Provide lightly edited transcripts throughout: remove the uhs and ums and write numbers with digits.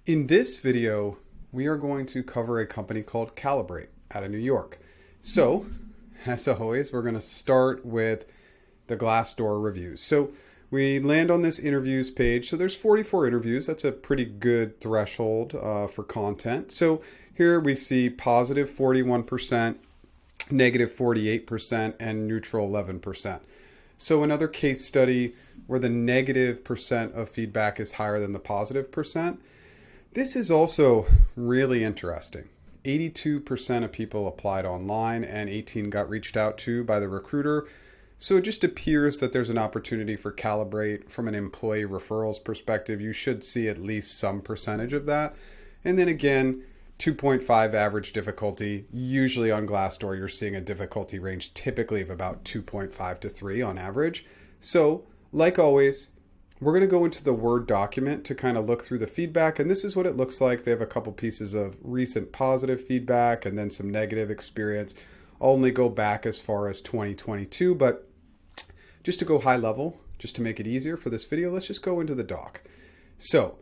In this video, we are going to cover a company called Calibrate out of New York. So, as always, we're going to start with the glassdoor reviews. So we land on this interviews page. So there's 44 interviews. That's a pretty good threshold for content. So here we see positive 41%, negative 48%, and neutral 11%. So another case study where the negative percent of feedback is higher than the positive percent. This is also really interesting. 82% of people applied online and 18 got reached out to by the recruiter. So it just appears that there's an opportunity for Calibrate from an employee referrals perspective. You should see at least some percentage of that. And then again, 2.5 average difficulty. Usually on Glassdoor, you're seeing a difficulty range typically of about 2.5 to 3 on average. So like always, we're going to go into the Word document to kind of look through the feedback. And this is what it looks like. They have a couple pieces of recent positive feedback and then some negative experience. I'll only go back as far as 2022, but just to go high level, just to make it easier for this video, let's just go into the doc. So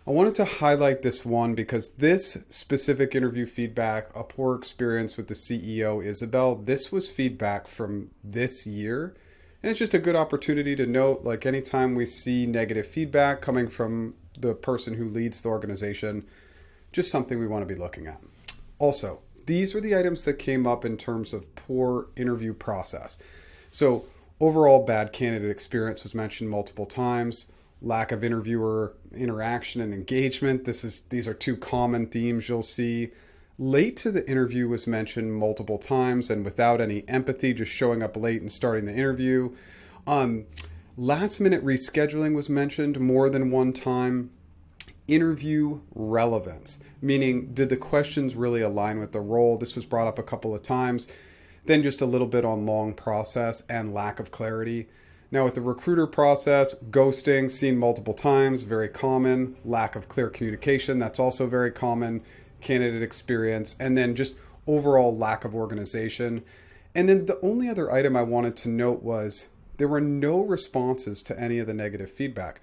I wanted to highlight this one because this specific interview feedback, a poor experience with the CEO, Isabel, this was feedback from this year. And it's just a good opportunity to note, like anytime we see negative feedback coming from the person who leads the organization, just something we want to be looking at. Also, these were the items that came up in terms of poor interview process. So overall bad candidate experience was mentioned multiple times. Lack of interviewer interaction and engagement. These are two common themes you'll see. Late to the interview was mentioned multiple times and without any empathy, just showing up late and starting the interview. Last minute rescheduling was mentioned more than one time. Interview relevance, meaning did the questions really align with the role? This was brought up a couple of times. Then just a little bit on long process and lack of clarity. Now with the recruiter process, ghosting seen multiple times, very common. Lack of clear communication, that's also very common. Candidate experience, and then just overall lack of organization. And then the only other item I wanted to note was there were no responses to any of the negative feedback,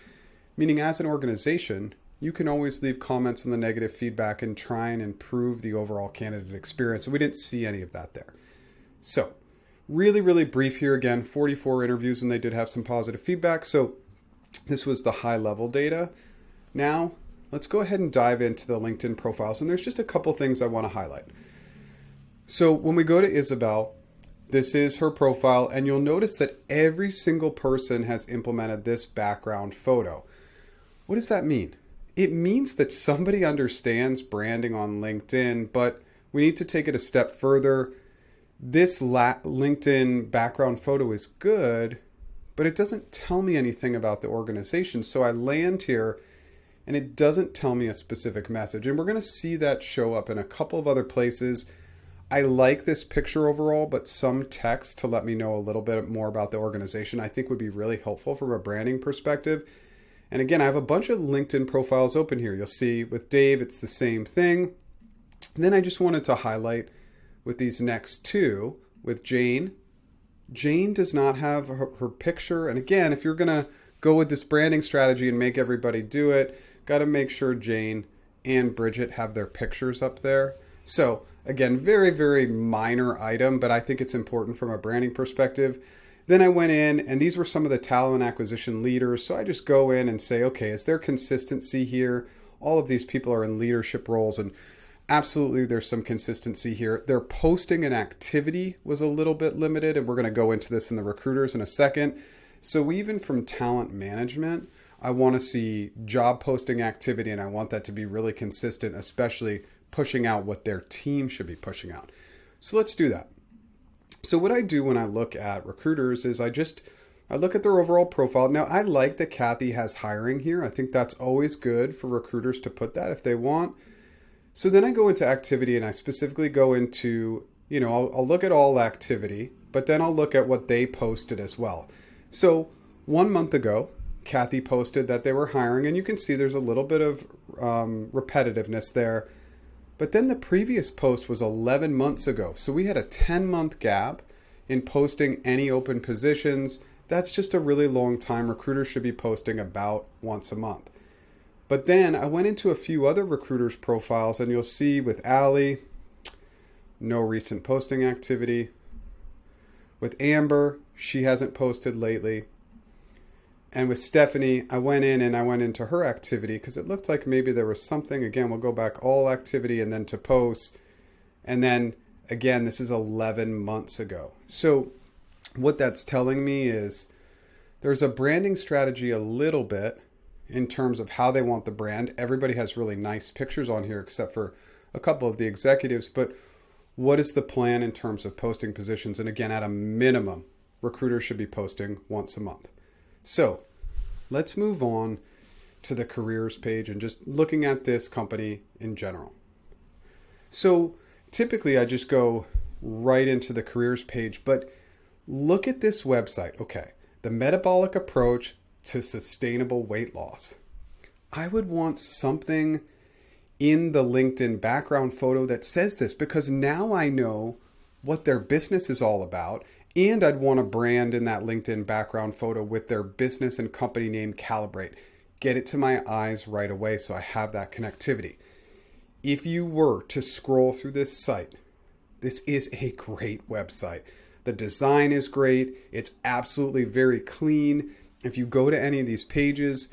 meaning as an organization, you can always leave comments on the negative feedback and try and improve the overall candidate experience. We didn't see any of that there. So really brief here. Again, 44 interviews and they did have some positive feedback. So this was the high level data. Now let's go ahead and dive into the LinkedIn profiles. And there's just a couple things I want to highlight. So when we go to Isabel, this is her profile, and you'll notice that every single person has implemented this background photo. What does that mean? It means that somebody understands branding on LinkedIn, but we need to take it a step further. This LinkedIn background photo is good, but it doesn't tell me anything about the organization. So I land here and it doesn't tell me a specific message. And we're going to see that show up in a couple of other places. I like this picture overall, but some text to let me know a little bit more about the organization I think would be really helpful from a branding perspective. And again, I have a bunch of LinkedIn profiles open here. You'll see with Dave, it's the same thing. And then I just wanted to highlight with these next two, with Jane. Jane does not have her picture. And again, if you're going to go with this branding strategy and make everybody do it, got to make sure Jane and Bridget have their pictures up there. So again, very minor item, but I think it's important from a branding perspective. Then I went in and these were some of the talent acquisition leaders. So I just go in and say, okay, is there consistency here? All of these people are in leadership roles and absolutely there's some consistency here. Their posting and activity was a little bit limited, and we're going to go into this in the recruiters in a second. So even from talent management, I want to see job posting activity, and I want that to be really consistent, especially pushing out what their team should be pushing out. So let's do that. So what I do when I look at recruiters is I look at their overall profile. Now, I like that Kathy has hiring here. I think that's always good for recruiters to put that if they want. So then I go into activity and I specifically go into, I'll look at all activity, but then I'll look at what they posted as well. So 1 month ago, Kathy posted that they were hiring, and you can see there's a little bit of repetitiveness there. But then the previous post was 11 months ago. So we had a 10-month gap in posting any open positions. That's just a really long time. Recruiters should be posting about once a month. But then I went into a few other recruiters' profiles, and you'll see with Allie, no recent posting activity. With Amber, she hasn't posted lately. And with Stephanie, I went into her activity because it looked like maybe there was something. Again, we'll go back all activity and then to posts. And then again, this is 11 months ago. So what that's telling me is there's a branding strategy a little bit in terms of how they want the brand. Everybody has really nice pictures on here except for a couple of the executives. But what is the plan in terms of posting positions? And again, at a minimum, recruiters should be posting once a month. So let's move on to the careers page and just looking at this company in general. So typically I just go right into the careers page, but look at this website. Okay, the metabolic approach to sustainable weight loss. I would want something in the LinkedIn background photo that says this, because now I know what their business is all about. And I'd want a brand in that LinkedIn background photo with their business and company name, Calibrate. Get it to my eyes right away so I have that connectivity. If you were to scroll through this site, this is a great website. The design is great. It's absolutely very clean. If you go to any of these pages,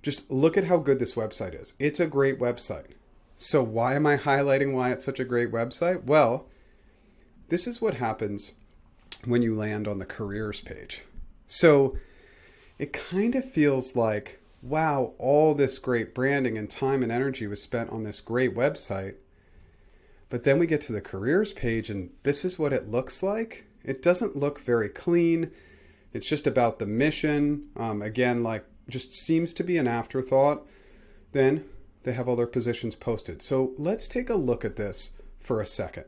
just look at how good this website is. It's a great website. So why am I highlighting why it's such a great website? Well, this is what happens when you land on the careers page. So it kind of feels like, wow, all this great branding and time and energy was spent on this great website. But then we get to the careers page and this is what it looks like. It doesn't look very clean. It's just about the mission. Again, like just seems to be an afterthought. Then they have all their positions posted. So let's take a look at this for a second.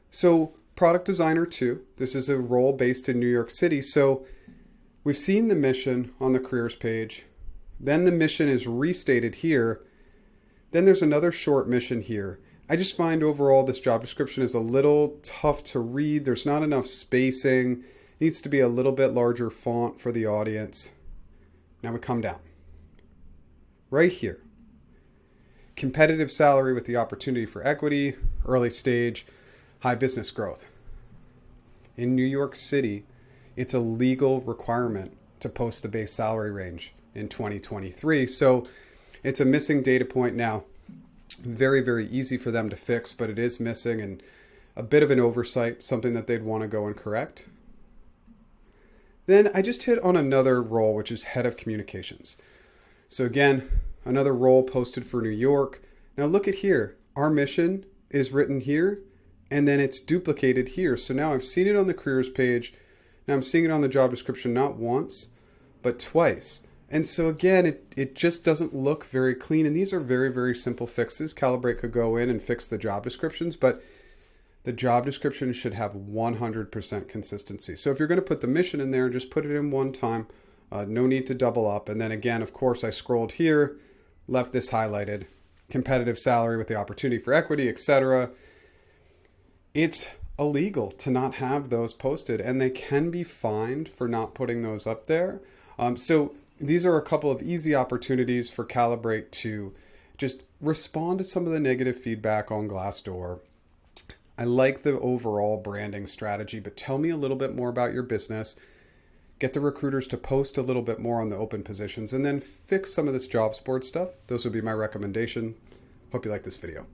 So Product Designer 2, this is a role based in New York City. So we've seen the mission on the careers page. Then the mission is restated here. Then there's another short mission here. I just find overall this job description is a little tough to read. There's not enough spacing. It needs to be a little bit larger font for the audience. Now we come down. Right here. Competitive salary with the opportunity for equity, early stage, high business growth. In New York City, it's a legal requirement to post the base salary range in 2023. So it's a missing data point now. Very, very easy for them to fix, but it is missing and a bit of an oversight, something that they'd want to go and correct. Then I just hit on another role, which is head of communications. So again, another role posted for New York. Now look at here. Our mission is written here. And then it's duplicated here. So now I've seen it on the careers page. Now I'm seeing it on the job description, not once, but twice. And so again, it just doesn't look very clean. And these are very, very simple fixes. Calibrate could go in and fix the job descriptions, but the job description should have 100% consistency. So if you're going to put the mission in there, just put it in one time. No need to double up. And then again, of course, I scrolled here, left this highlighted, competitive salary with the opportunity for equity, etc. It's illegal to not have those posted, and they can be fined for not putting those up there. So these are a couple of easy opportunities for Calibrate to just respond to some of the negative feedback on Glassdoor. I like the overall branding strategy, but tell me a little bit more about your business. Get the recruiters to post a little bit more on the open positions, and then fix some of this jobs board stuff. Those would be my recommendation. Hope you like this video.